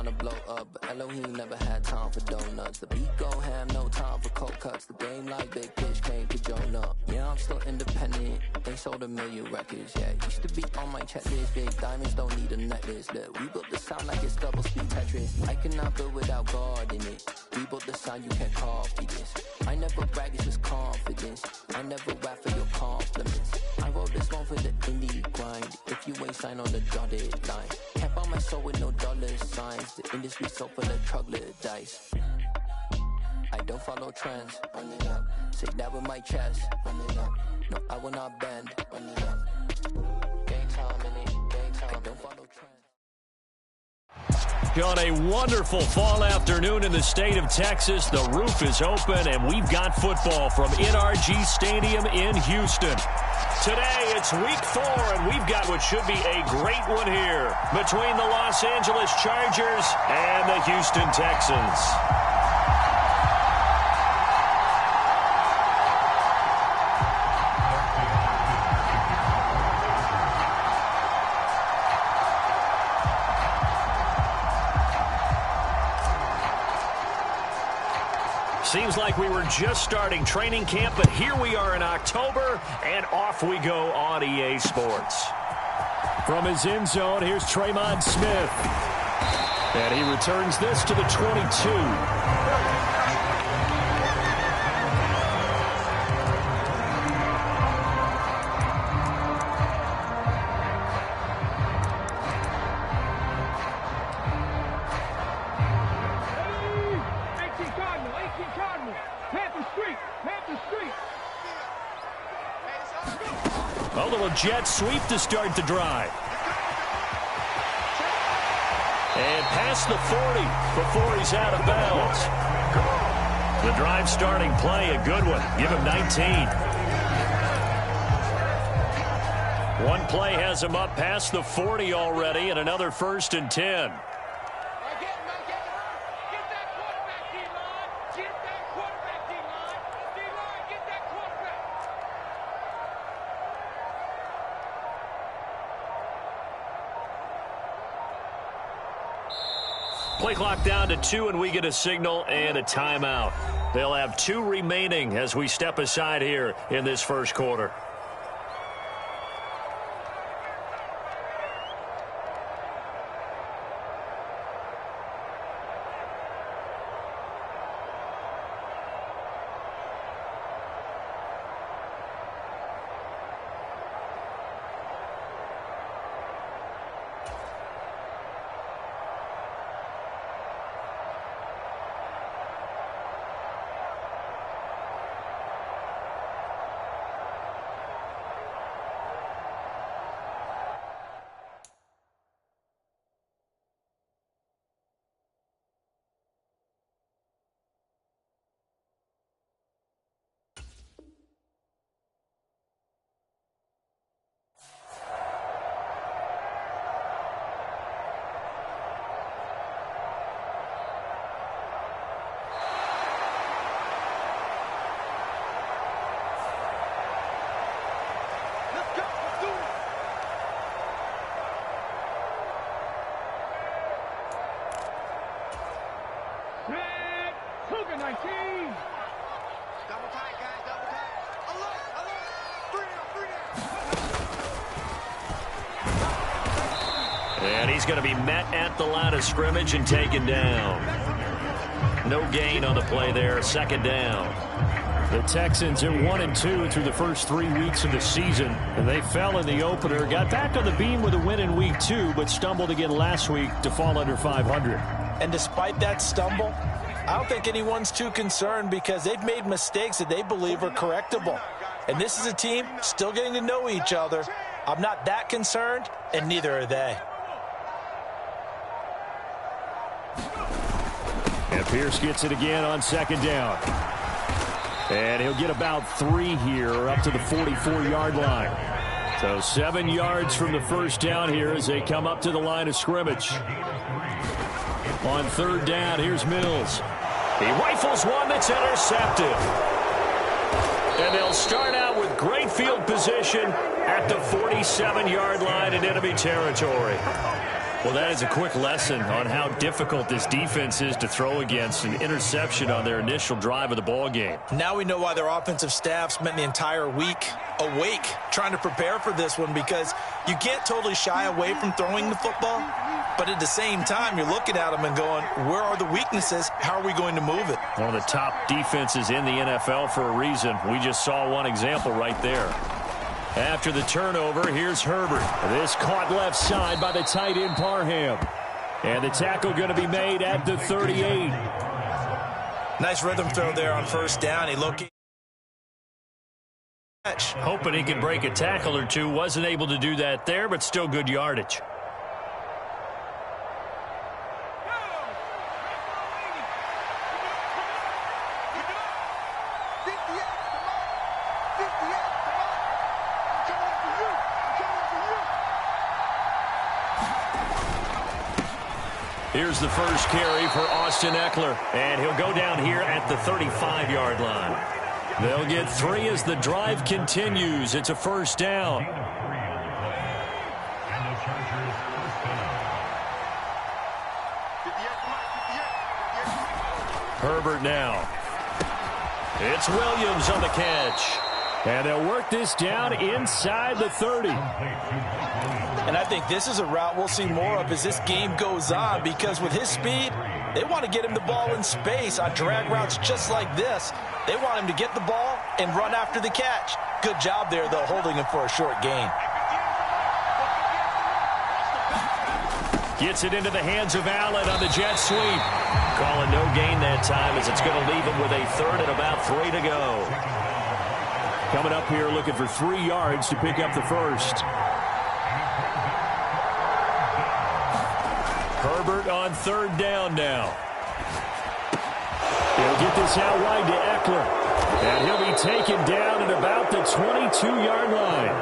trying to blow up, but Elohim never had time for donuts. The beat go ham, no time for cold cuts. The game like Big Fish came to Jonah. Yeah, I'm still independent, they sold 1 million records. Yeah, used to be on my checklist. Big diamonds don't need a necklace. Look, we built the sound like it's double speed Tetris. I cannot build without God in it. We built the sound, you can't copy this. I never brag, it's just confidence. I never rap for your compliments. I wrote this one for the indie grind. If you ain't signed on the dotted line, can't buy my soul with no dollar signs. The industry so full of troglodytes. I don't follow trends. Run it up. Say that with my chest. Run it up. No, I will not bend. Run it up. Gang time in it. Gang time. I don't follow trends. On a wonderful fall afternoon in the state of Texas, the roof is open, and we've got football from NRG Stadium in Houston. Today, it's week 4, and we've got what should be a great one here between the Los Angeles Chargers and the Houston Texans. Seems like we were just starting training camp, but here we are in October, and off we go on EA Sports. From his end zone, here's Tremon Smith. And he returns this to the 22. A little jet sweep to start the drive. And past the 40 before he's out of bounds. The drive starting play, a good one. Give him 19. One play has him up past the 40 already, and another 1st and 10. Play clock down to 2, and we get a signal and a timeout. They'll have 2 remaining as we step aside here in this first quarter. And he's going to be met at the line of scrimmage and taken down. No gain on the play there. 2nd down. The Texans are 1-2 through the first 3 weeks of the season. And they fell in the opener. Got back on the beam with a win in week 2, but stumbled again last week to fall under 500. And despite that stumble, I don't think anyone's too concerned because they've made mistakes that they believe are correctable. And this is a team still getting to know each other. I'm not that concerned, and neither are they. And Pierce gets it again on 2nd down. And he'll get about 3 here up to the 44-yard line. So 7 yards from the first down here as they come up to the line of scrimmage. On 3rd down, here's Mills. He rifles one that's intercepted. And they'll start out with great field position at the 47-yard line in enemy territory. Well, that is a quick lesson on how difficult this defense is to throw against. An interception on their initial drive of the ball game. Now we know why their offensive staff spent the entire week awake trying to prepare for this one, because you can't totally shy away from throwing the football, but at the same time you're looking at them and going, where are the weaknesses? How are we going to move it? One of the top defenses in the NFL for a reason. We just saw one example right there. After the turnover, here's Herbert. This caught left side by the tight end Parham. And the tackle going to be made at the 38. Nice rhythm throw there on first down. He looking. Hoping he can break a tackle or two. Wasn't able to do that there, but still good yardage. Here's the first carry for Austin Eckler, and he'll go down here at the 35-yard line. They'll get 3 as the drive continues. It's a first down. Herbert now. It's Williams on the catch. And they'll work this down inside the 30. And I think this is a route we'll see more of as this game goes on, because with his speed, they want to get him the ball in space on drag routes just like this. They want him to get the ball and run after the catch. Good job there, though, holding him for a short gain. Gets it into the hands of Allen on the jet sweep. Calling no gain that time, as it's going to leave him with a third and about 3 to go. Coming up here looking for 3 yards to pick up the first. Herbert on third down now. He'll get this out wide to Eckler. And he'll be taken down at about the 22-yard line.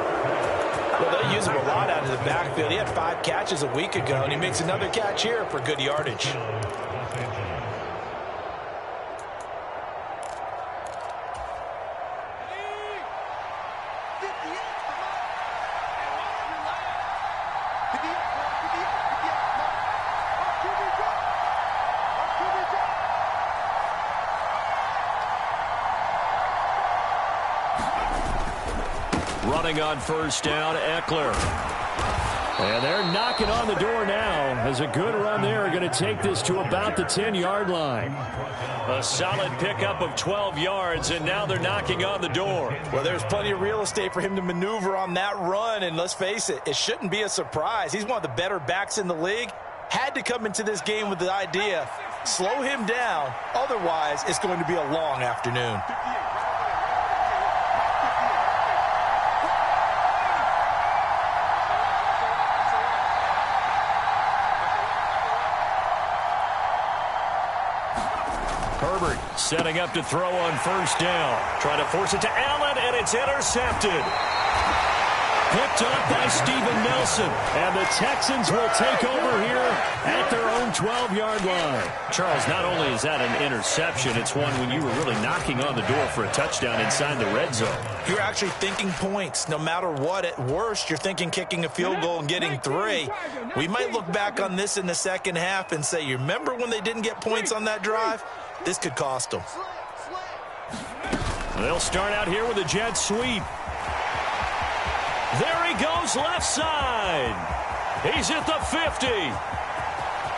Well, they use him a lot out of the backfield. He had 5 catches a week ago, and he makes another catch here for good yardage. Running on first down, Eckler. And they're knocking on the door now as a good run there. Going to take this to about the 10-yard line. A solid pickup of 12 yards, and now they're knocking on the door. Well, there's plenty of real estate for him to maneuver on that run, and let's face it, it shouldn't be a surprise. He's one of the better backs in the league. Had to come into this game with the idea, slow him down, otherwise it's going to be a long afternoon. Herbert setting up to throw on first down. Trying to force it to Allen, and it's intercepted. Picked up by Steven Nelson. And the Texans will take over here at their own 12-yard line. Charles, not only is that an interception, it's one when you were really knocking on the door for a touchdown inside the red zone. You're actually thinking points. No matter what, at worst, you're thinking kicking a field goal and getting 3. We might look back on this in the second half and say, you remember when they didn't get points on that drive? This could cost them. They'll start out here with a jet sweep. There he goes left side. He's at the 50,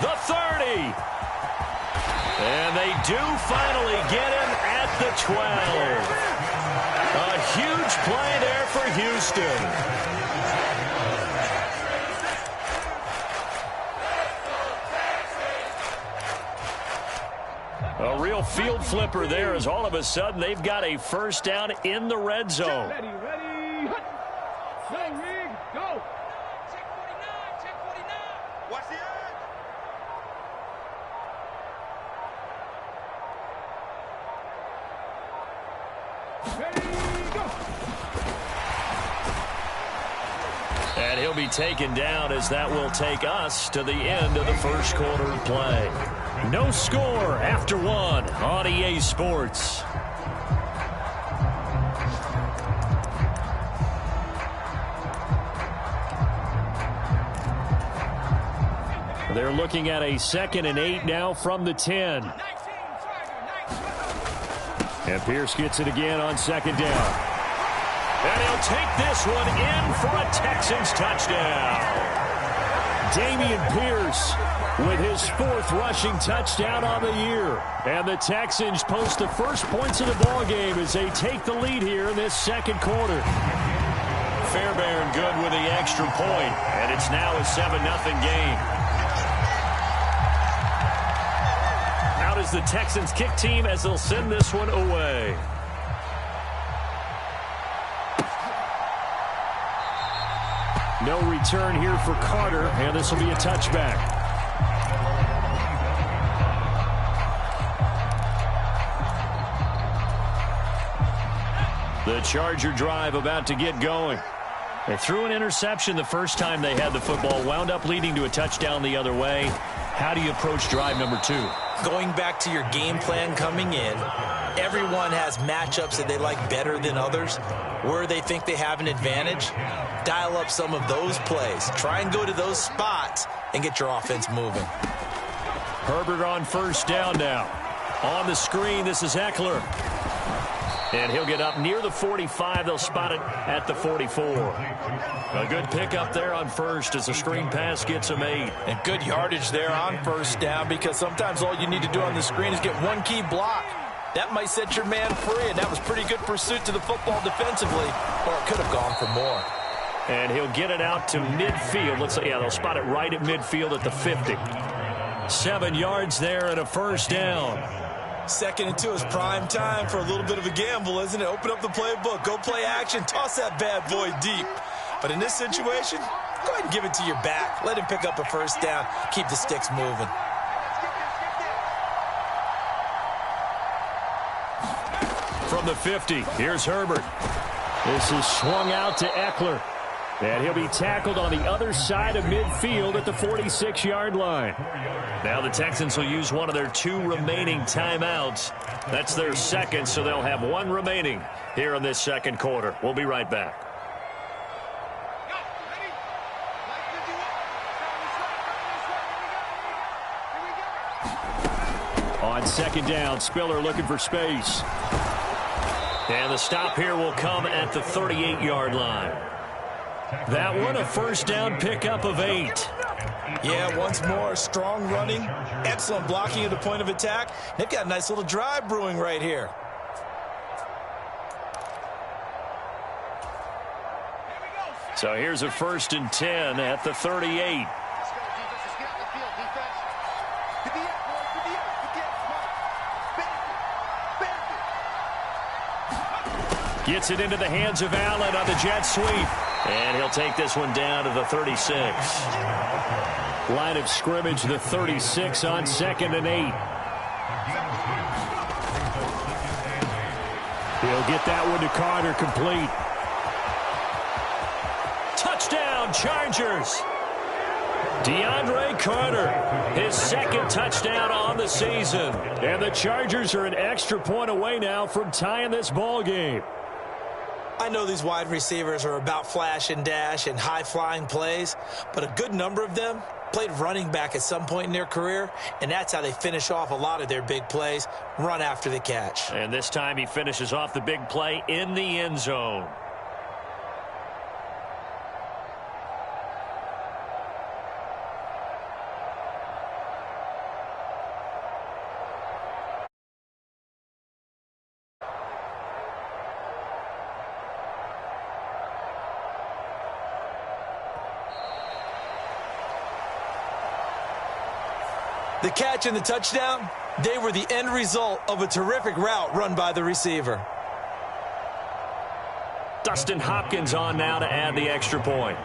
the 30. And they do finally get him at the 12. A huge play there for Houston. A real field flipper there, as all of a sudden they've got a first down in the red zone. Ready, go. Check 49. Watch the edge. Ready, go. And he'll be taken down, as that will take us to the end of the first quarter of play. No score after 1 on EA Sports. They're looking at a 2nd and 8 now from the 10. And Pierce gets it again on 2nd down. And he'll take this one in for a Texans touchdown. Dameon Pierce with his 4th rushing touchdown on the year. And the Texans post the first points of the ball game as they take the lead here in this 2nd quarter. Fairbairn good with the extra point, and it's now a 7-0 game. Out is the Texans kick team as they'll send this one away. No return here for Carter, and this will be a touchback. The Charger drive about to get going. They threw an interception the first time they had the football, wound up leading to a touchdown the other way. How do you approach drive number 2? Going back to your game plan coming in, everyone has matchups that they like better than others. Where they think they have an advantage, dial up some of those plays. Try and go to those spots and get your offense moving. Herbert on 1st down now. On the screen, this is Eckler. And he'll get up near the 45. They'll spot it at the 44. A good pickup there on 1st as the screen pass gets him 8. And good yardage there on 1st down, because sometimes all you need to do on the screen is get one key block. That might set your man free, and that was pretty good pursuit to the football defensively, or it could have gone for more. And he'll get it out to midfield. Let's say, yeah, they'll spot it right at midfield at the 50. 7 yards there and a 1st down. 2nd and 2 is prime time for a little bit of a gamble, isn't it? Open up the playbook, go play action, toss that bad boy deep. But in this situation, go ahead and give it to your back. Let him pick up a 1st down. Keep the sticks moving. From the 50, here's Herbert. This is swung out to Eckler. And he'll be tackled on the other side of midfield at the 46-yard line. Now the Texans will use one of their 2 remaining timeouts. That's their 2nd, so they'll have 1 remaining here in this 2nd quarter. We'll be right back. On 2nd down, Spiller looking for space. And the stop here will come at the 38-yard line. That one, a 1st down pickup of 8. Yeah, once more, strong running, excellent blocking at the point of attack. They've got a nice little drive brewing right here. So here's a 1st and 10 at the 38. Gets it into the hands of Allen on the jet sweep. And he'll take this one down to the 36. Line of scrimmage, the 36 on 2nd and 8. He'll get that one to Carter, complete. Touchdown, Chargers. DeAndre Carter, his 2nd touchdown on the season. And the Chargers are an extra point away now from tying this ball game. I know these wide receivers are about flash and dash and high-flying plays, but a good number of them played running back at some point in their career, and that's how they finish off a lot of their big plays, run after the catch. And this time he finishes off the big play in the end zone. The catch and the touchdown, they were the end result of a terrific route run by the receiver. Dustin Hopkins on now to add the extra point.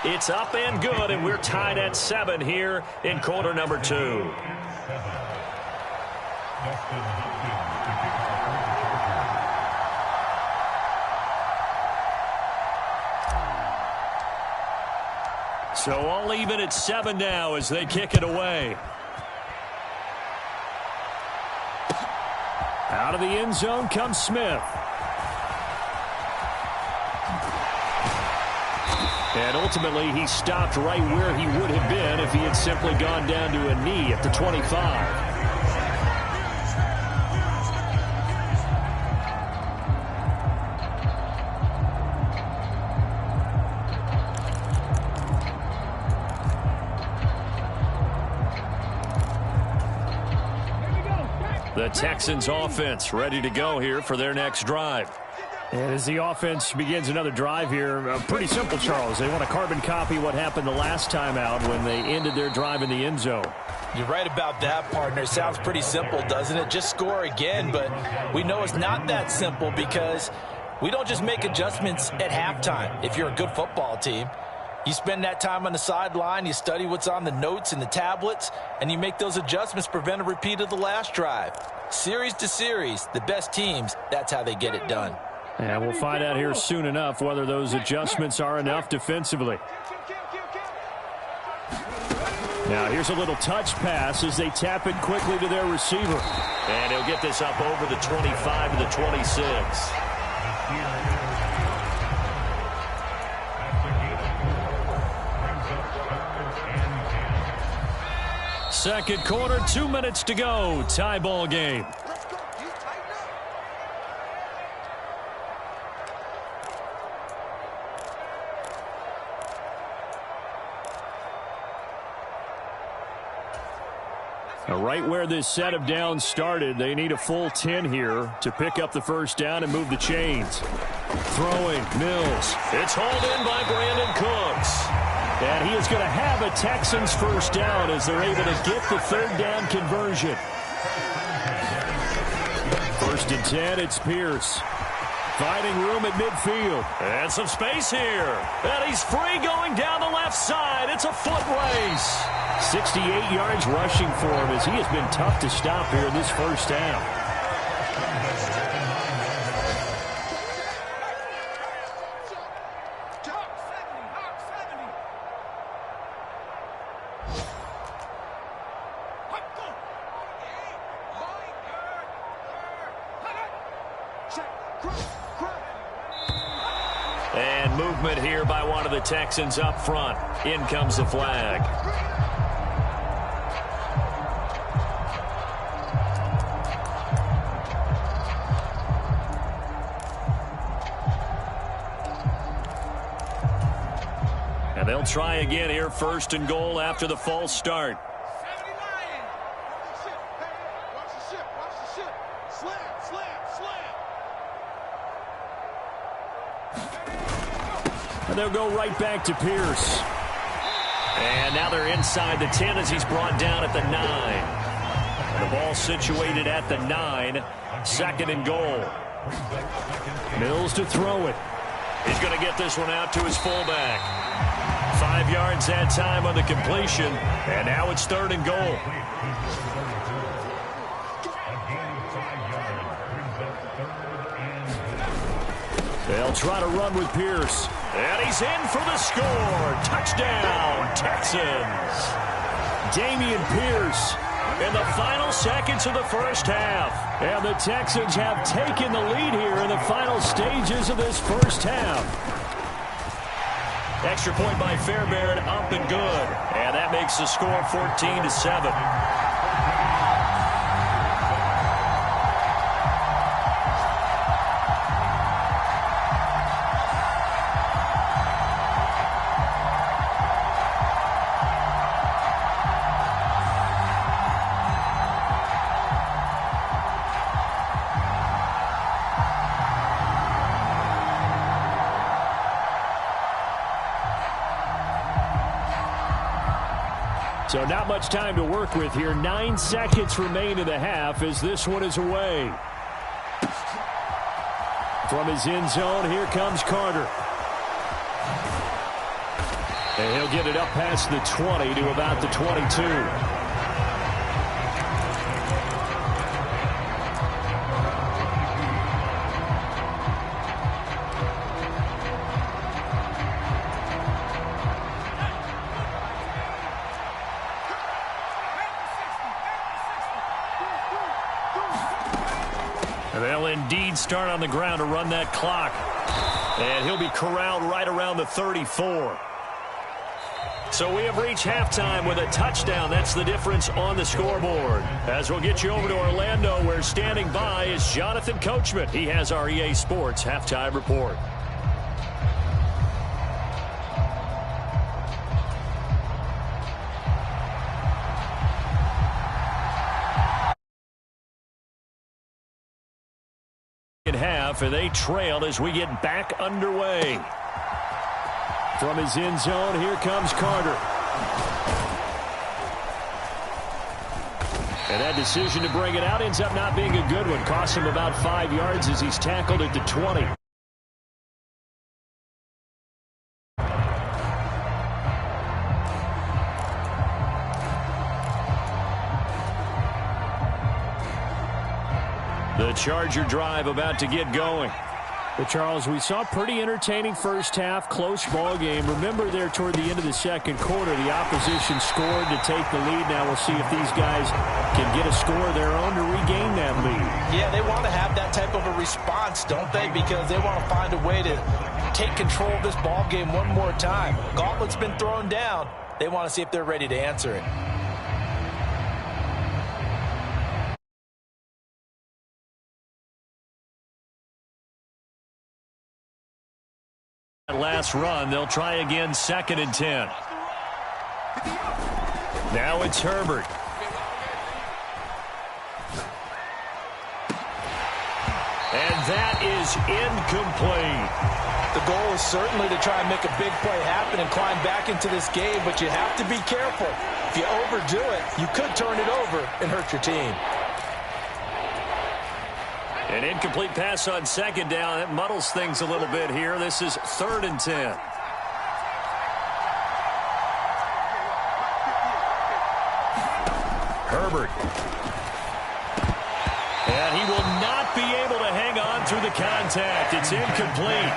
It's up and good, and we're tied at 7 here in quarter number 2. So all even at 7 now as they kick it away. Out of the end zone comes Smith. And ultimately, he stopped right where he would have been if he had simply gone down to a knee at the 25. The Texans offense ready to go here for their next drive. And as the offense begins another drive here, pretty simple, Charles. They want to carbon copy what happened the last time out when they ended their drive in the end zone. You're right about that, partner. Sounds pretty simple, doesn't it? Just score again, but we know it's not that simple because we don't just make adjustments at halftime. If you're a good football team, you spend that time on the sideline, you study what's on the notes and the tablets, and you make those adjustments, prevent a repeat of the last drive. Series to series, the best teams, that's how they get it done. And we'll find out here soon enough whether those adjustments are enough defensively. Now here's a little touch pass as they tap it quickly to their receiver. And he'll get this up over the 25 to the 26. Second quarter, 2 minutes to go. Tie ball game. Right where this set of downs started, they need a full 10 here to pick up the first down and move the chains. Throwing, Mills. It's hauled in by Brandon Cooks. And he is going to have a Texans first down as they're able to get the third down conversion. First and 10, it's Pierce. Finding room at midfield. And some space here. And he's free going down the left side. It's a foot race. 68 yards rushing for him as he has been tough to stop here in this first half. And movement here by one of the Texans up front. In comes the flag. And they'll try again here, first and goal after the false start. And they'll go right back to Pierce. And now they're inside the 10 as he's brought down at the 9. And the ball situated at the 9. Second and goal. Mills to throw it. He's going to get this one out to his fullback. 5 yards that time on the completion. And now it's third and goal. They'll try to run with Pierce. And he's in for the score. Touchdown, Texans. Dameon Pierce In the final seconds of the first half. And the Texans have taken the lead here in the final stages of this first half. Extra point by Fairbairn, up and good. And that makes the score 14-7. So not much time to work with here. 9 seconds remain in the half as this one is away. From his end zone, here comes Carter. And he'll get it up past the 20 to about the 22. And they'll indeed start on the ground to run that clock. And he'll be corralled right around the 34. So we have reached halftime with a touchdown. That's the difference on the scoreboard. As we'll get you over to Orlando, where standing by is Jonathan Coachman. He has our EA Sports halftime report. Half, and they trail as we get back underway. From his end zone, here comes Carter. And that decision to bring it out ends up not being a good one. Costs him about 5 yards as he's tackled at the 20. The Charger drive about to get going. Well, Charles, we saw a pretty entertaining first half, close ball game. Remember there toward the end of the second quarter, the opposition scored to take the lead. Now we'll see if these guys can get a score of their own to regain that lead. Yeah, they want to have that type of a response, don't they? Because they want to find a way to take control of this ball game one more time. Gauntlet's been thrown down. They want to see if they're ready to answer it. Last run, they'll try again, 2nd and 10. Now it's Herbert. And that is incomplete. The goal is certainly to try and make a big play happen and climb back into this game, but you have to be careful. If you overdo it, you could turn it over and hurt your team. An incomplete pass on 2nd down. That muddles things a little bit here. This is 3rd and 10. Herbert. And he will not be able to hang on through the contact. It's incomplete.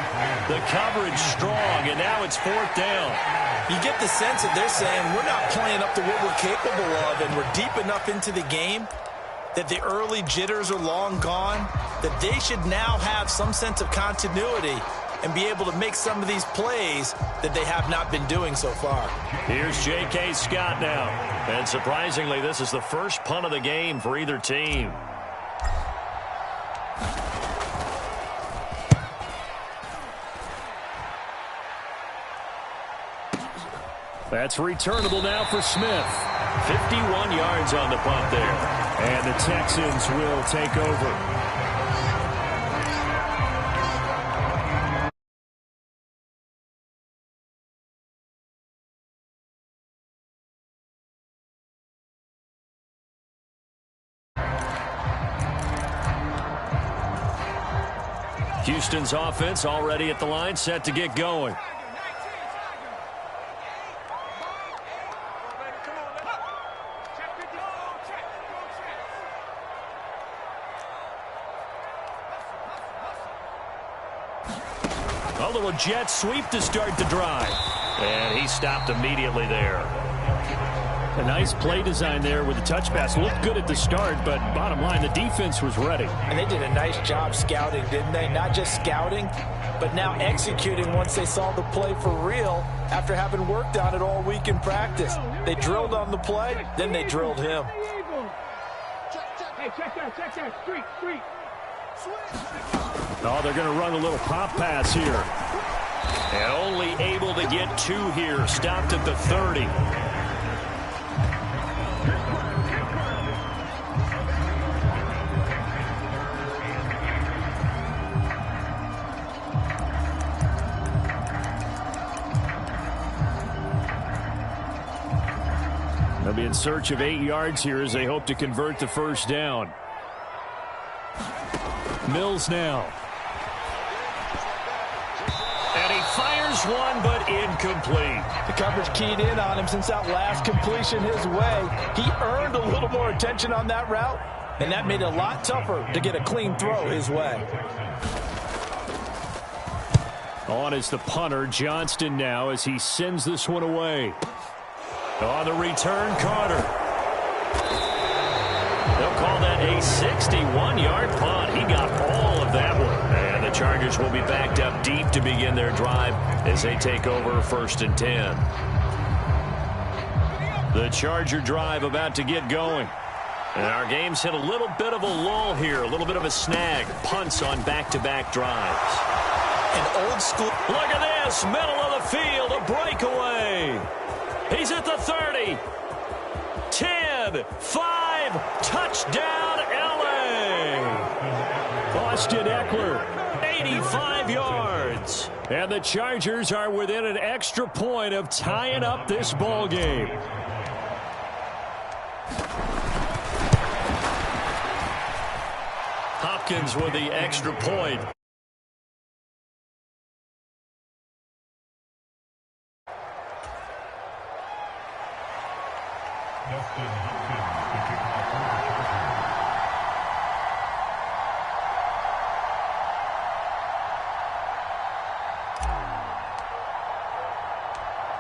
The coverage strong, and now it's 4th down. You get the sense that they're saying we're not playing up to what we're capable of, and we're deep enough into the game that the early jitters are long gone, that they should now have some sense of continuity and be able to make some of these plays that they have not been doing so far. Here's J.K. Scott now. And surprisingly, this is the first punt of the game for either team. That's returnable now for Smith. 51 yards on the punt there. And the Texans will take over. Houston's offense already at the line, set to get going. A little jet sweep to start the drive. And he stopped immediately there. A nice play design there with the touch pass. Looked good at the start, but bottom line, the defense was ready. And they did a nice job scouting, didn't they? Not just scouting, but now executing once they saw the play for real after having worked on it all week in practice. They drilled on the play, then they drilled him. Hey, check that. Street. Oh, they're going to run a little pop pass here. And only able to get 2 here. Stopped at the 30. They'll be in search of 8 yards here as they hope to convert the first down. Mills now. And he fires one, but incomplete. The coverage keyed in on him since that last completion his way. He earned a little more attention on that route, and that made it a lot tougher to get a clean throw his way. On is the punter, Johnston now, as he sends this one away. On the return, Carter. They'll call that a 61-yard punt. He got all of that one. And the Chargers will be backed up deep to begin their drive as they take over 1st and 10. The Charger drive about to get going. And our game's hit a little bit of a lull here, a little bit of a snag. Punts on back-to-back drives. An old school. Look at this, middle of the field, a breakaway. He's at the 30. 10, 5, touchdown, L.A. Austin Eckler. 85 yards. And the Chargers are within an extra point of tying up this ball game. Hopkins with the extra point.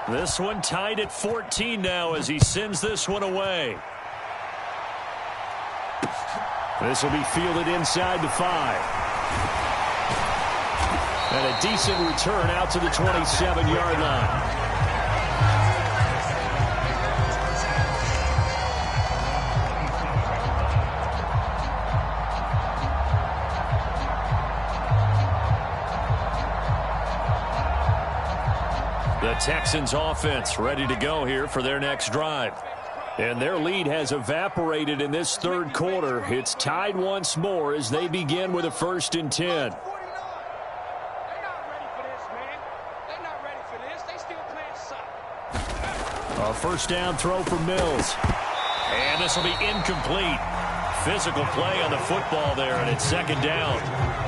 This one tied at 14 now as he sends this one away. This will be fielded inside the 5. And a decent return out to the 27-yard line. The Texans offense ready to go here for their next drive. And their lead has evaporated in this third quarter. It's tied once more as they begin with a 1st and 10. A first down throw for Mills. And this will be incomplete. Physical play on the football there, and it's 2nd down.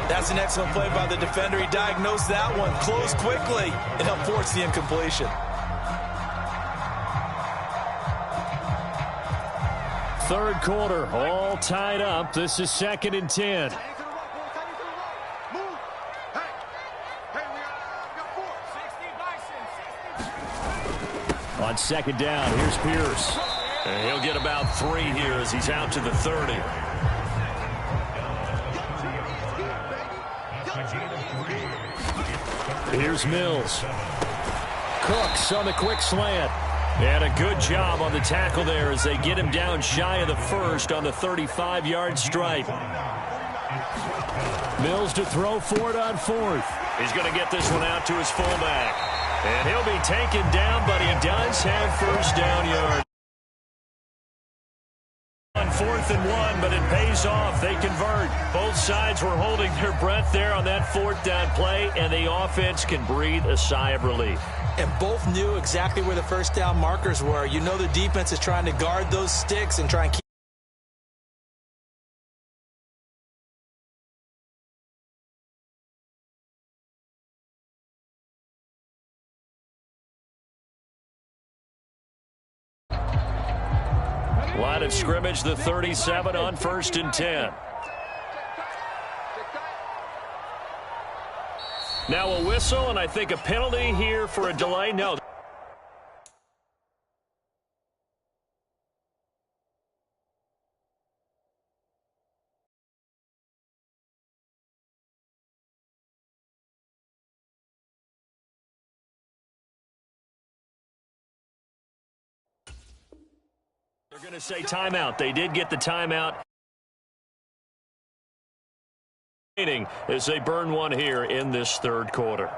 That's an excellent play by the defender. He diagnosed that one, closed quickly, and helped force the incompletion. Third quarter, all tied up. This is 2nd and 10. On 2nd down, here's Pierce. And he'll get about 3 here as he's out to the 30. Here's Mills. Cooks on the quick slant. And a good job on the tackle there as they get him down shy of the 1st on the 35-yard stripe. Mills to throw for it on 4th. He's going to get this one out to his fullback. And he'll be taken down, but he does have 1st down yard. On 4th and 1, but it pays off. They convert. Both sides were holding their breath there on that 4th down play, and the offense can breathe a sigh of relief. And both knew exactly where the 1st down markers were. You know the defense is trying to guard those sticks and try and keep. Line of scrimmage, the 37 on 1st and 10. Now a whistle, and I think a penalty here for a delay. No. They're going to say timeout. They did get the timeout. As they burn one here in this third quarter.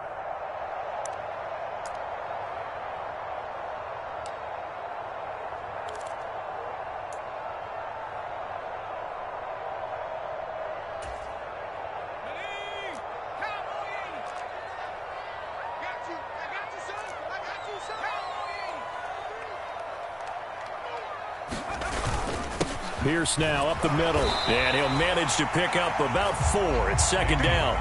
Pierce now up the middle. And he'll manage to pick up about 4. It's 2nd down.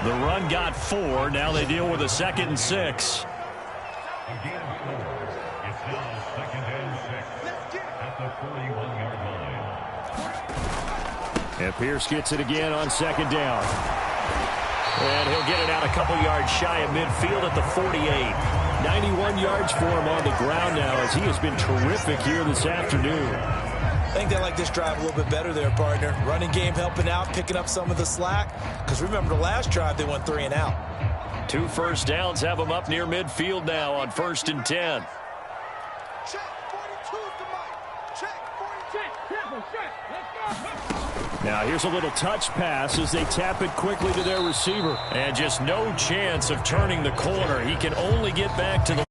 The run got 4. Now they deal with a 2nd and 6. And Pierce gets it again on 2nd down. And he'll get it out a couple yards shy of midfield at the 48. 91 yards for him on the ground now as he has been terrific here this afternoon. I think they like this drive a little bit better there, partner. Running game helping out, picking up some of the slack. Because remember the last drive, they went 3 and out. 2 first downs have them up near midfield now on 1st and 10. Check, 42 to Mike. Check, 40. Check, careful, check. Let's go. Now here's a little touch pass as they tap it quickly to their receiver. And just no chance of turning the corner. He can only get back to the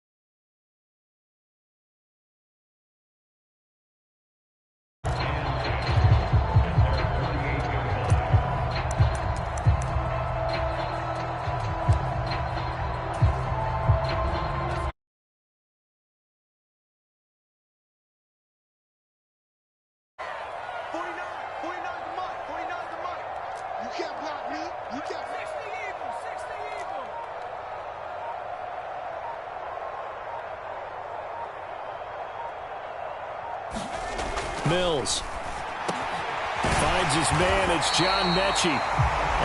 Mills finds his man. It's John Mechie.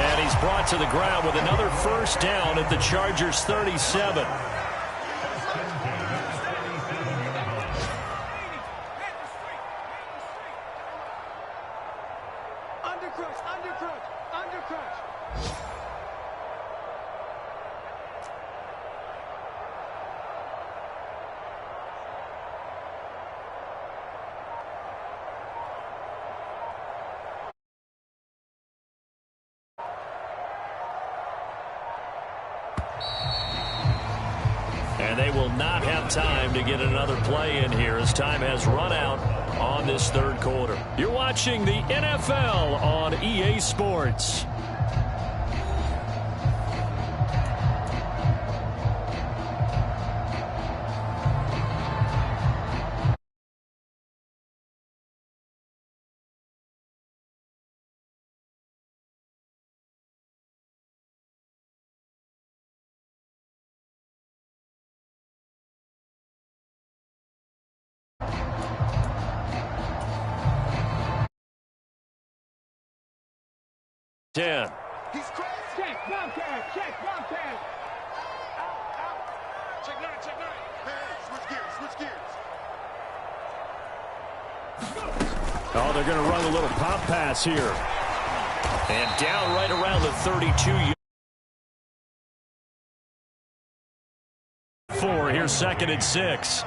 And he's brought to the ground with another first down at the Chargers' 37. And they will not have time to get another play in here as time has run out on this 3rd quarter. You're watching the NFL on EA Sports. He's crazy. Check, Bobcat. Check, Bobcat. Out. Check 9, check 9. Hey, switch gears. Oh, they're going to run a little pop pass here. And down right around the 32. 4, here's 2nd and 6.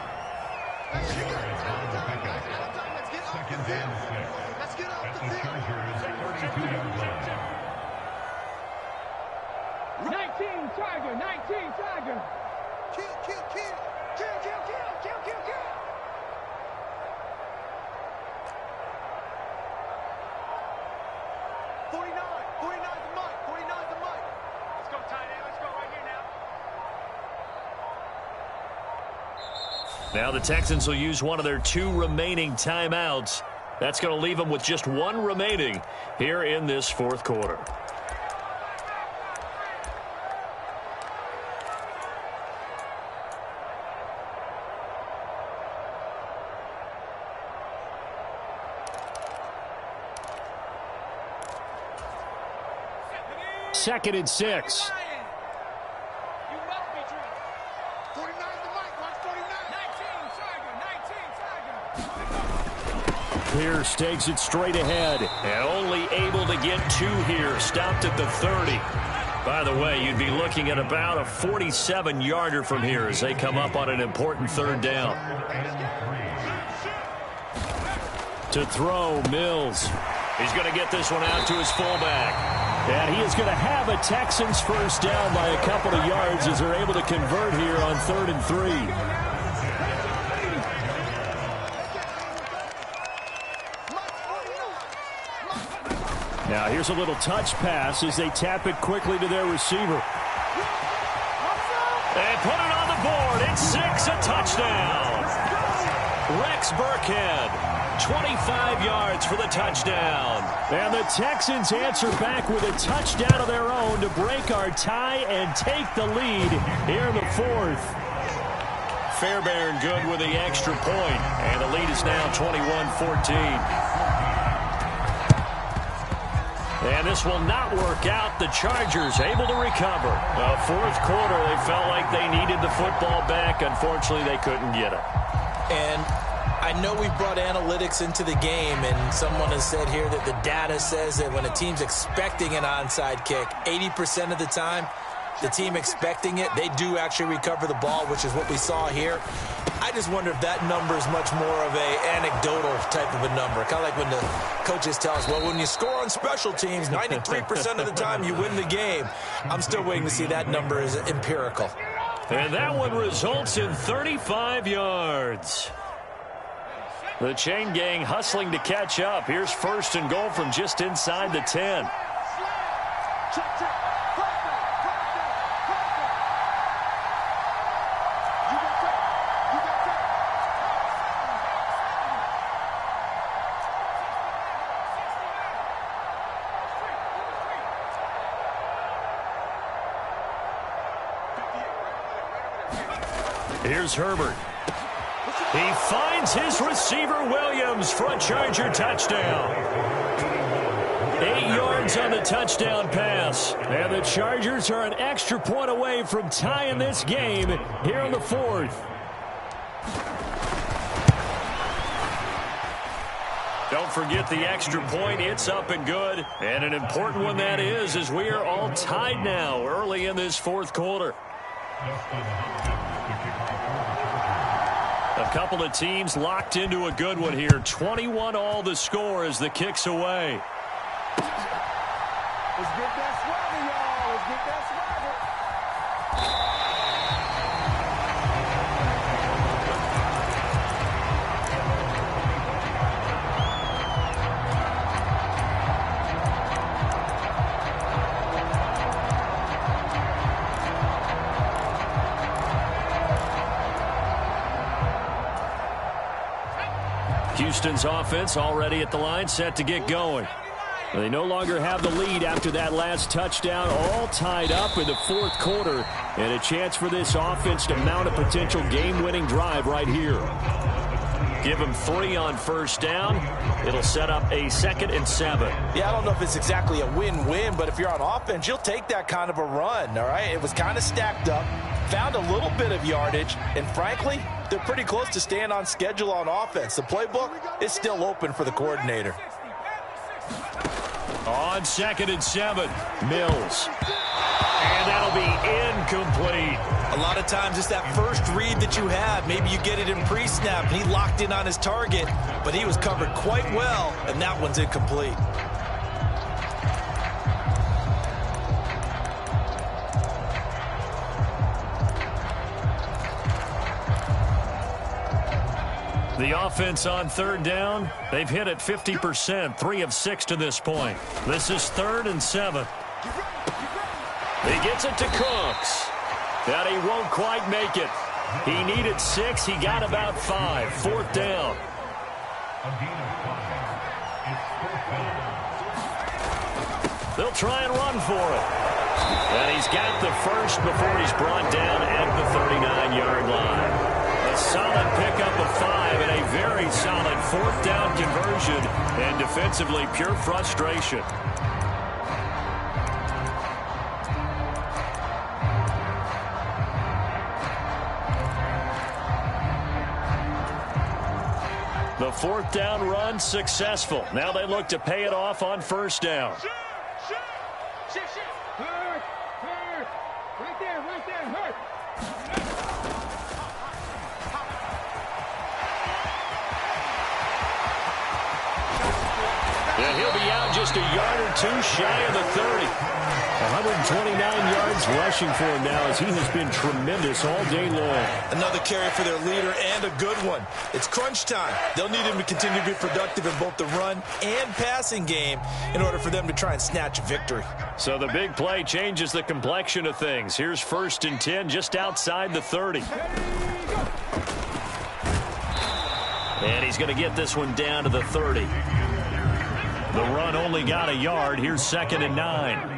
Let's get off the field. 19 Tiger. Kill. 49 the Mike. Let's go, tight end. Let's go right here now. Now the Texans will use one of their 2 remaining timeouts. That's going to leave them with just 1 remaining here in this 4th quarter. Second and 6. You must be dreaming. 49 the Mike. Watch 49. 19 Tiger. Pierce takes it straight ahead. And only able to get 2 here. Stopped at the 30. By the way, you'd be looking at about a 47-yarder from here as they come up on an important 3rd down. To throw, Mills. He's going to get this one out to his fullback. And he is going to have a Texans first down by a couple of yards as they're able to convert here on 3rd and 3. Now here's a little touch pass as they tap it quickly to their receiver. And put it on the board. It's 6, a touchdown. Rex Burkhead. 25 yards for the touchdown. And the Texans answer back with a touchdown of their own to break our tie and take the lead here in the 4th. Fairbairn good with the extra point, and the lead is now 21-14. And this will not work out. The Chargers able to recover. Fourth quarter, they felt like they needed the football back. Unfortunately, they couldn't get it. And I know we brought analytics into the game, and someone has said here that the data says that when a team's expecting an onside kick, 80% of the time, the team expecting it, they do actually recover the ball, which is what we saw here. I just wonder if that number is much more of a anecdotal type of a number. Kind of like when the coaches tell us, well, when you score on special teams, 93% of the time you win the game. I'm still waiting to see that number is empirical. And that one results in 35 yards. The chain gang hustling to catch up. Here's first and goal from just inside the 10. Here's Herbert. He finds his receiver, Williams, for a Charger touchdown. 8 yards on the touchdown pass. And the Chargers are an extra point away from tying this game here in the fourth. Don't forget the extra point. It's up and good. And an important one that is, as we are all tied now early in this fourth quarter. A couple of teams locked into a good one here. 21 all the score as the kick's away. Let's get that swagger, y'all. Let's get that swagger. Houston's offense already at the line, set to get going. They no longer have the lead after that last touchdown, all tied up in the fourth quarter, and a chance for this offense to mount a potential game-winning drive right here. Give them 3 on first down. It'll set up a 2nd and 7. Yeah, I don't know if it's exactly a win-win, but if you're on offense, you'll take that kind of a run, all right? It was kind of stacked up, found a little bit of yardage, and frankly, they're pretty close to staying on schedule on offense. The playbook is still open for the coordinator. On 2nd and 7, Mills. And that'll be incomplete. A lot of times it's that first read that you have. Maybe you get it in pre-snap, and he locked in on his target, but he was covered quite well, and that one's incomplete. The offense on third down, they've hit it 50%, 3 of 6 to this point. This is 3rd and 7. He gets it to Cooks. But he won't quite make it. He needed 6. He got about 5. 4th down. They'll try and run for it. And he's got the first before he's brought down at the 39-yard line. A solid pickup of 5 and a very solid 4th down conversion. And defensively, pure frustration. The 4th down run successful. Now they look to pay it off on first down. Hurt. Right there, hurt. And he'll be out just a yard or 2 shy of the 30. 129 yards rushing for him now as he has been tremendous all day long. Another carry for their leader and a good one. It's crunch time. They'll need him to continue to be productive in both the run and passing game in order for them to try and snatch a victory. So the big play changes the complexion of things. Here's 1st and 10 just outside the 30. And he's going to get this one down to the 30. The run only got a yard. Here's 2nd and 9.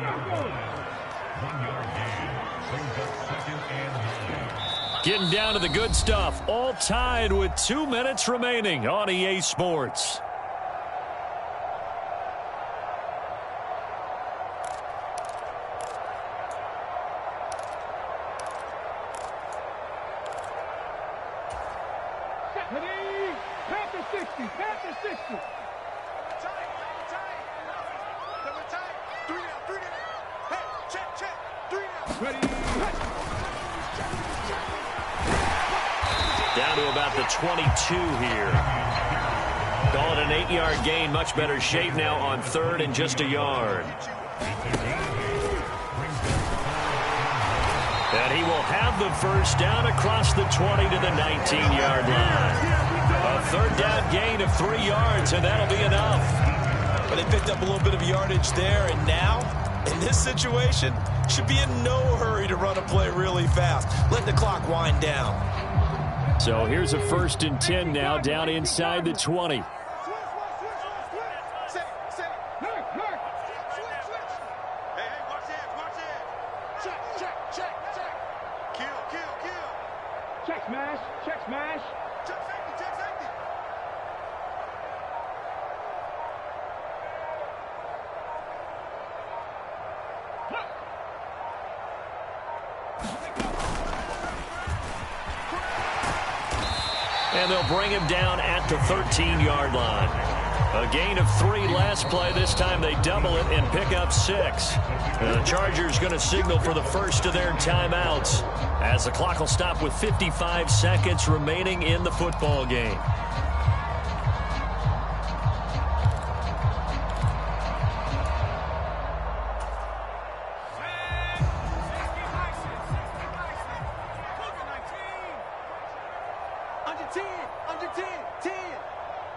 Getting down to the good stuff. All tied with 2 minutes remaining on EA Sports. 60. Tight. Double tight. 3 down. Hey, check. 3 down. Ready. Down to about the 22 here. Call it an 8-yard gain. Much better shape now on 3rd and just a yard. And he will have the first down across the 20 to the 19-yard line. A 3rd down gain of 3 yards, and that'll be enough. But they picked up a little bit of yardage there, and now, in this situation, should be in no hurry to run a play really fast. Let the clock wind down. So here's a 1st and 10 now, down inside the 20. Check smash. Check safety. And they'll bring him down at the 13-yard line. A gain of 3 last play. This time they double it and pick up 6. The Chargers going to signal for the first of their timeouts as the clock will stop with 55 seconds remaining in the football game. Under 10.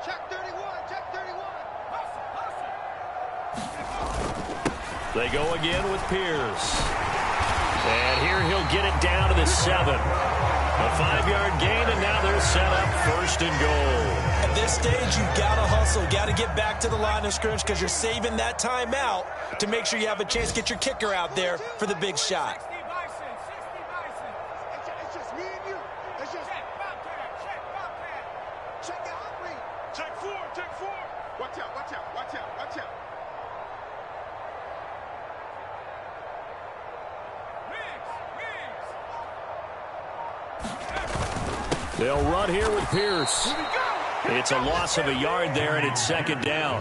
Check 31. They go again with Pierce. And here he'll get it down to the 7. A 5-yard gain, and now they're set up 1st and goal. At this stage, you've got to hustle. Got to get back to the line of scrimmage because you're saving that timeout to make sure you have a chance to get your kicker out there for the big shot. It's just me and you. It's just check Bobcat. Check the hot read. Check 4. Watch out. They'll run here with Pierce. It's a loss of a yard there, and it's 2nd down.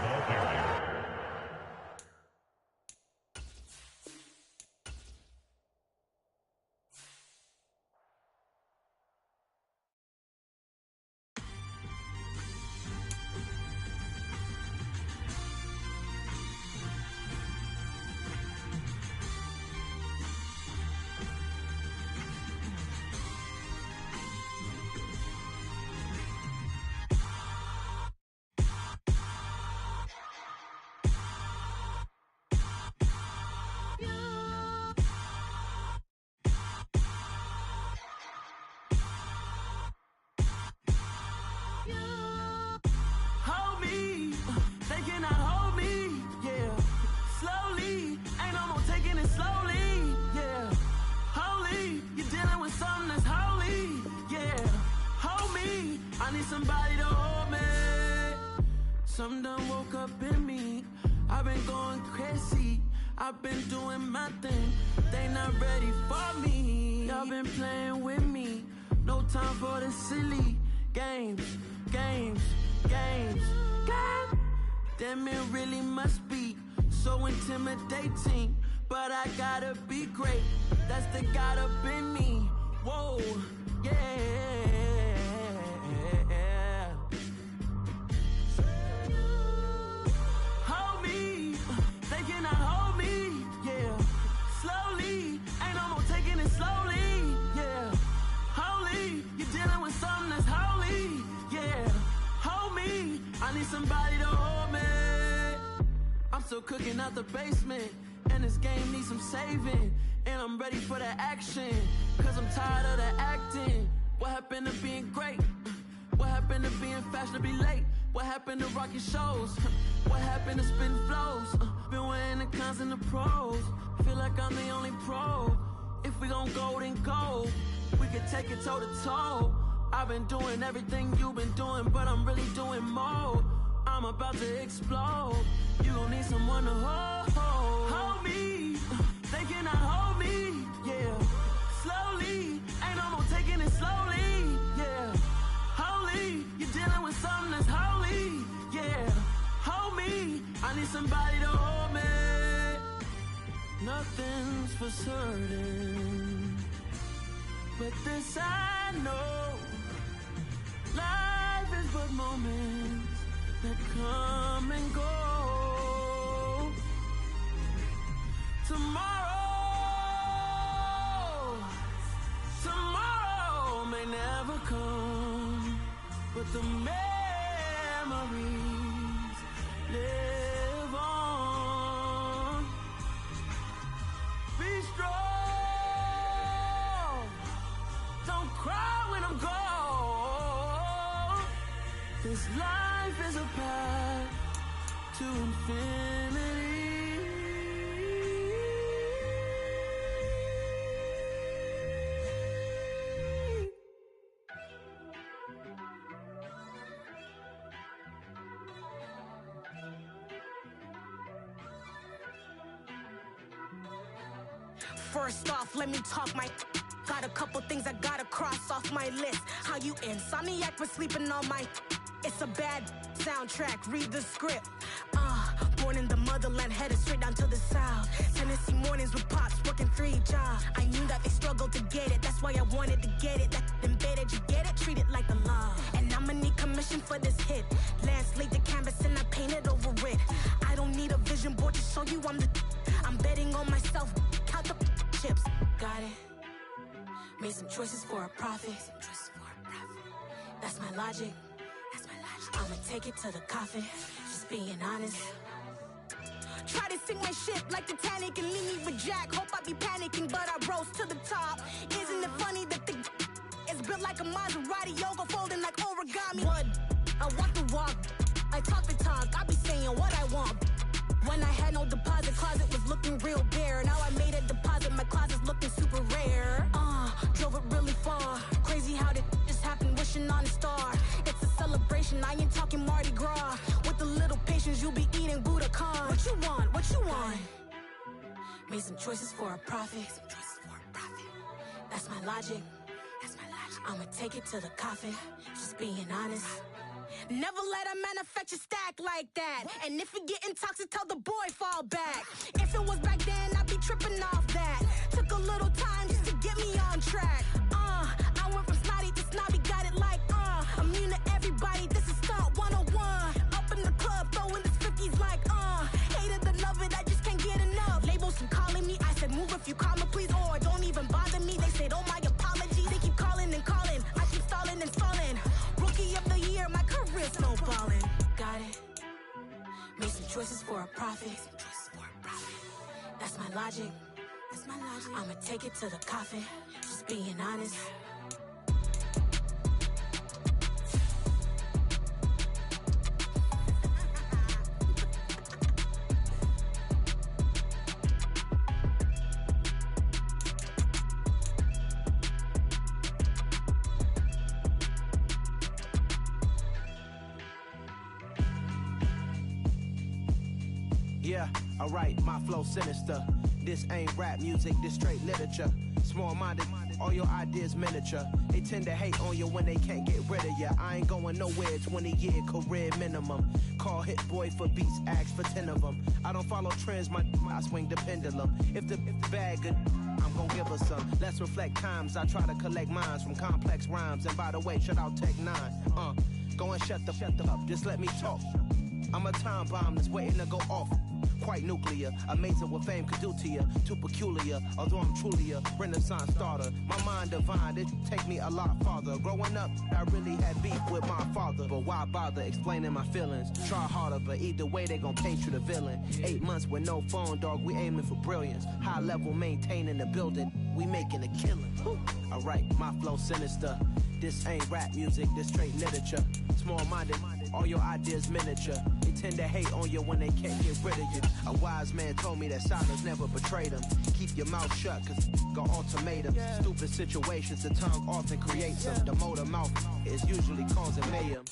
Somebody to hold me. Something done woke up in me. I've been going crazy. I've been doing my thing. They not ready for me. Y'all been playing with me. No time for the silly games. Damn, it really must be so intimidating. But I gotta be great. That's the God up in me. Whoa, yeah. I need somebody to hold me. I'm still cooking out the basement, and this game needs some saving. And I'm ready for the action, cause I'm tired of the acting. What happened to being great? What happened to being fashionably late? What happened to rocking shows? What happened to spitting flows? Been wearing the cons and the pros. Feel like I'm the only pro. If we gon' go, then go. We can take it toe to toe. I've been doing everything you've been doing, but I'm really doing more. I'm about to explode. You gon' need someone to hold me. They cannot hold me, yeah. Slowly, ain't no more taking it slowly, yeah. Holy, you're dealing with something that's holy, yeah. I need somebody to hold me. Nothing's for certain, but this I know. Life is but moments that come and go. Tomorrow may never come, but the memories live on. Be strong, don't cry when I'm gone. This life is a path to infinity. First off, let me talk my. Got a couple things I gotta cross off my list. How you insomniac for sleeping on my. It's a bad soundtrack, read the script. Born in the motherland, headed straight down to the south. Tennessee mornings with pops, working 3 jobs. I knew that they struggled to get it, that's why I wanted to get it. That embedded, you get it, treat it like a law. And I'ma need commission for this hit. Lance laid the canvas and I painted over it. I don't need a vision board to show you I'm the. I'm betting on myself, count the chips. Got it. Made some choices for a profit. That's my logic. I'ma take it to the coffin, just being honest. Try to sink my ship like Titanic and leave me with Jack. Hope I be panicking, but I rose to the top. Isn't it funny that the is built like a Maserati, yoga folding like origami? What? I walk the walk, I talk the talk, I be saying what I want. When I had no deposit, closet was looking real bare. Now I made a deposit, my closet's looking super rare. Drove it really far. Crazy how did this happen, wishing on a star. It's a celebration, I ain't talking Mardi Gras. With a little patience, you'll be eating Budokan. What you want? What you want? Made some choices for a profit. That's my logic. I'ma take it to the coffin, just being honest. Never let a manufacture stack like that. And if you getting toxic, tell the boy fall back. If it was back then, I'd be tripping off that. Took a little time just to get me on track. I went from snotty to snobby, got it like immune to everybody, this is stunt 101. Up in the club, throwing the 50s like hated the love it, I just can't get enough. Labels from calling me, I said move if you call me please, or don't even bother me. They said oh my apology, they keep calling and calling. I keep stalling and stalling. Rookie of the year, my career snowballing. Got it. Made some choices for a profit. That's my logic. I'ma take it to the coffin, just being honest. Yeah, alright, my flow sinister. This ain't rap music, this straight literature. Small-minded, all your ideas miniature. They tend to hate on you when they can't get rid of you. I ain't going nowhere, 20-year career minimum. Call Hit Boy for beats, ask for 10 of them. I don't follow trends, I swing the pendulum. If the bag good, I'm gon' give her some. Let's reflect times, I try to collect minds from complex rhymes. And by the way, shut out Tech 9. Go and shut the up, just let me talk. I'm a time bomb that's waiting to go off. Quite nuclear, amazing what fame could do to you. Too peculiar, although I'm truly a renaissance starter. My mind divine, it take me a lot farther. Growing up, I really had beef with my father. But why bother explaining my feelings? Try harder, but either way they gon' paint you the villain. 8 months with no phone, dog, we aiming for brilliance. High level maintaining the building, we making a killing. Alright, my flow sinister. This ain't rap music, this straight literature. Small-minded, all your ideas miniature. They tend to hate on you when they can't get rid of you. A wise man told me that silence never betrayed him. Keep your mouth shut, cause got ultimatums. Stupid situations, the tongue often creates them. The motor mouth is usually causing mayhem.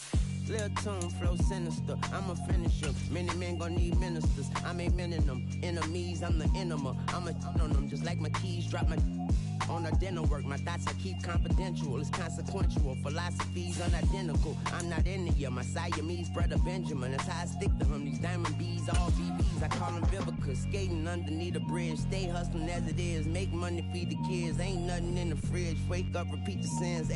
Lil' tune, flow sinister, I'm a finisher. Many men gon' need ministers, I'm a men in them. Enemies, I'm the enema. I'm a on them, just like my keys, drop my On our dinner work, my thoughts I keep confidential. It's consequential, philosophies unidentical. I'm not in it, my Siamese brother Benjamin. That's how I stick to him. These diamond bees, all BBs, I call them Vivica. Skating underneath a bridge, stay hustling as it is. Make money, feed the kids, ain't nothing in the fridge. Wake up, repeat the sins,